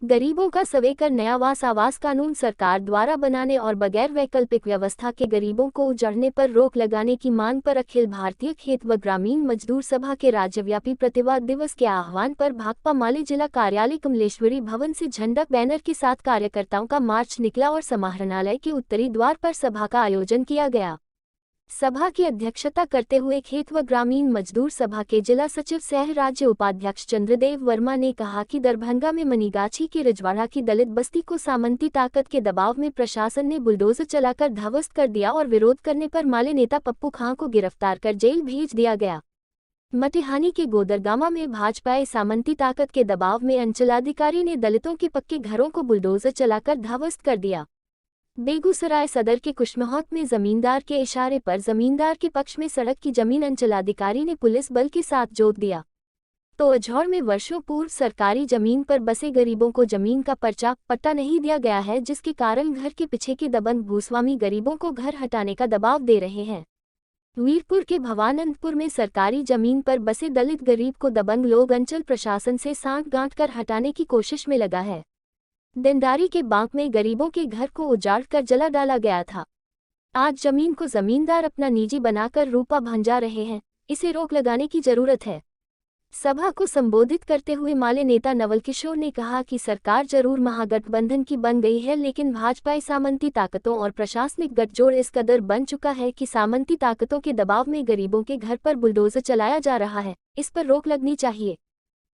गरीबों का स्वीकार नया आवास कानून सरकार द्वारा बनाने और बगैर वैकल्पिक व्यवस्था के गरीबों को उजड़ने पर रोक लगाने की मांग पर अखिल भारतीय खेत व ग्रामीण मजदूर सभा के राज्यव्यापी प्रतिवाद दिवस के आह्वान पर भाकपा माले जिला कार्यालय कमलेश्वरी भवन से झंडा बैनर के साथ कार्यकर्ताओं का मार्च निकला और समाहरणालय के उत्तरी द्वार पर सभा का आयोजन किया गया। सभा की अध्यक्षता करते हुए खेत व ग्रामीण मजदूर सभा के जिला सचिव सह राज्य उपाध्यक्ष चंद्रदेव वर्मा ने कहा कि दरभंगा में मनीगाछी के रजवाड़ा की दलित बस्ती को सामंती ताकत के दबाव में प्रशासन ने बुलडोजर चलाकर ध्वस्त कर दिया और विरोध करने पर माले नेता पप्पू खां को गिरफ्तार कर जेल भेज दिया गया। मटिहानी के गोदरगामा में भाजपा सामंती ताकत के दबाव में अंचलाधिकारी ने दलितों के पक्के घरों को बुलडोजर चलाकर ध्वस्त कर दिया। बेगूसराय सदर के कुशमहौत में जमींदार के इशारे पर जमींदार के पक्ष में सड़क की जमीन अंचलाधिकारी ने पुलिस बल के साथ जोत दिया। तो अजहौर में वर्षों पूर्व सरकारी जमीन पर बसे गरीबों को जमीन का पट्टा नहीं दिया गया है, जिसके कारण घर के पीछे के दबंग भूस्वामी गरीबों को घर हटाने का दबाव दे रहे हैं। वीरपुर के भवानंदपुर में सरकारी जमीन पर बसे दलित गरीब को दबंग लोग अंचल प्रशासन से सांठ गांठ कर हटाने की कोशिश में लगा है। दिनदारी के बांक में गरीबों के घर को उजाड़ कर जला डाला गया था। आज जमीन को जमींदार अपना निजी बनाकर रूपा भंजा रहे हैं। इसे रोक लगाने की जरूरत है। सभा को संबोधित करते हुए माले नेता नवल किशोर ने कहा कि सरकार जरूर महागठबंधन की बन गई है, लेकिन भाजपा सामंती ताकतों और प्रशासनिक गठजोड़ इस कदर बन चुका है कि सामंती ताकतों के दबाव में गरीबों के घर पर बुलडोजर चलाया जा रहा है। इस पर रोक लगनी चाहिए।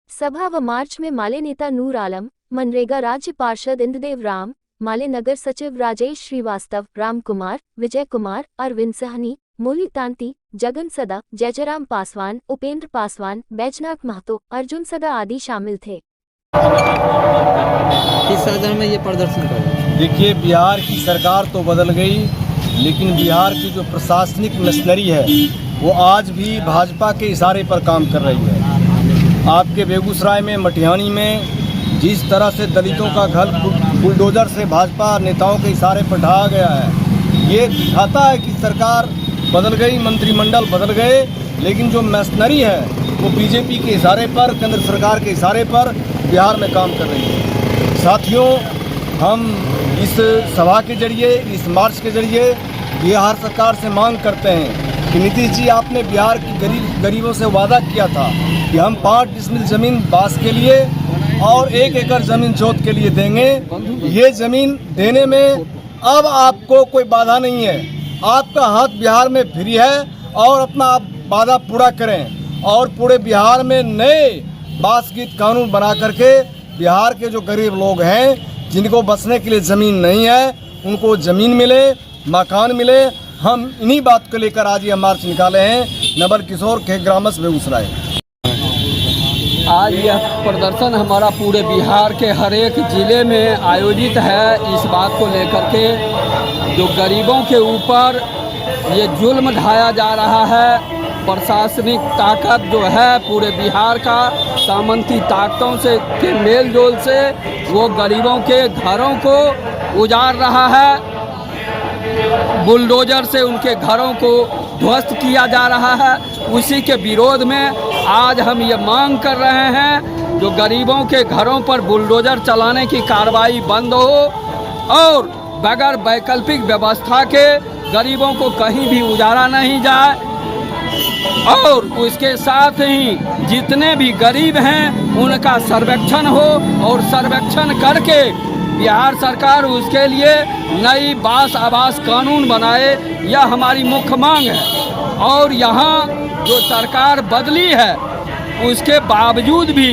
सभा व मार्च में माले नेता नूर आलम, मनरेगा राज्य पार्षद इंद्रदेव राम, माले नगर सचिव राजेश श्रीवास्तव, राम कुमार, विजय कुमार, अरविंद सहनी, मोली तांती, जगन सदा, जयजराम पासवान, उपेंद्र पासवान, बैजनाथ महतो, अर्जुन सदा आदि शामिल थे। किस सदन में ये प्रदर्शन कर? देखिए, बिहार की सरकार तो बदल गई, लेकिन बिहार की जो प्रशासनिक मशीनरी है वो आज भी भाजपा के इशारे पर काम कर रही है। आपके बेगूसराय में, मटिहानी में जिस तरह से दलितों का घर बुलडोजर से भाजपा नेताओं के इशारे पर ढाया गया है, ये दिखाता है कि सरकार बदल गई, मंत्रिमंडल बदल गए, लेकिन जो मशीनरी है वो बीजेपी के इशारे पर, केंद्र सरकार के इशारे पर बिहार में काम कर रही है। साथियों, हम इस सभा के जरिए, इस मार्च के जरिए बिहार सरकार से मांग करते हैं कि नीतीश जी, आपने बिहार की गरीबों से वादा किया था कि हम 5 डिसमिल ज़मीन बांस के लिए और 1 एकड़ ज़मीन जोत के लिए देंगे। ये ज़मीन देने में अब आपको कोई बाधा नहीं है। आपका हाथ बिहार में फ्री है और अपना आप वादा पूरा करें और पूरे बिहार में नए बास गीत कानून बना करके बिहार के जो गरीब लोग हैं, जिनको बसने के लिए ज़मीन नहीं है, उनको ज़मीन मिले, मकान मिले। हम इन्हीं बात को लेकर आज ये मार्च निकाले हैं। नवल किशोर के ग्रामस बेगूसराय। आज यह प्रदर्शन हमारा पूरे बिहार के हर एक ज़िले में आयोजित है, इस बात को लेकर के जो गरीबों के ऊपर ये जुल्म ढाया जा रहा है। प्रशासनिक ताकत जो है पूरे बिहार का सामंती ताकतों से के मेल जोल से वो गरीबों के घरों को उजाड़ रहा है। बुलडोजर से उनके घरों को ध्वस्त किया जा रहा है। उसी के विरोध में आज हम ये मांग कर रहे हैं, जो गरीबों के घरों पर बुलडोजर चलाने की कार्रवाई बंद हो और बगैर वैकल्पिक व्यवस्था के गरीबों को कहीं भी उजाड़ा नहीं जाए, और उसके साथ ही जितने भी गरीब हैं उनका सर्वेक्षण हो और सर्वेक्षण करके बिहार सरकार उसके लिए नई बास आवास कानून बनाए। यह हमारी मुख्य मांग है। और यहाँ जो सरकार बदली है उसके बावजूद भी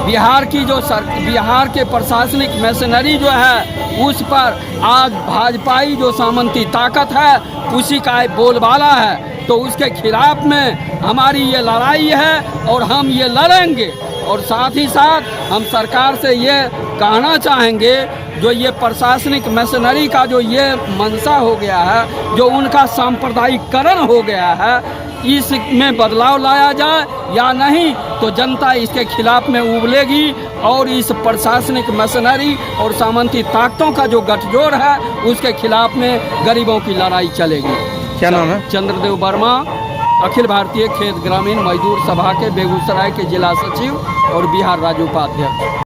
बिहार की बिहार के प्रशासनिक मशीनरी जो है उस पर आज भाजपाई जो सामंती ताकत है उसी का बोलबाला है। तो उसके खिलाफ में हमारी ये लड़ाई है और हम ये लड़ेंगे। और साथ ही साथ हम सरकार से ये कहना चाहेंगे, जो ये प्रशासनिक मशीनरी का जो ये मंशा हो गया है, जो उनका सांप्रदायिकरण हो गया है, इसमें बदलाव लाया जाए, या नहीं तो जनता इसके खिलाफ में उबलेगी और इस प्रशासनिक मशीनरी और सामंती ताकतों का जो गठजोड़ है उसके खिलाफ में गरीबों की लड़ाई चलेगी। क्या नाम है? चंद्रदेव वर्मा, अखिल भारतीय खेत ग्रामीण मजदूर सभा के बेगूसराय के जिला सचिव और बिहार राज्य उपाध्यक्ष।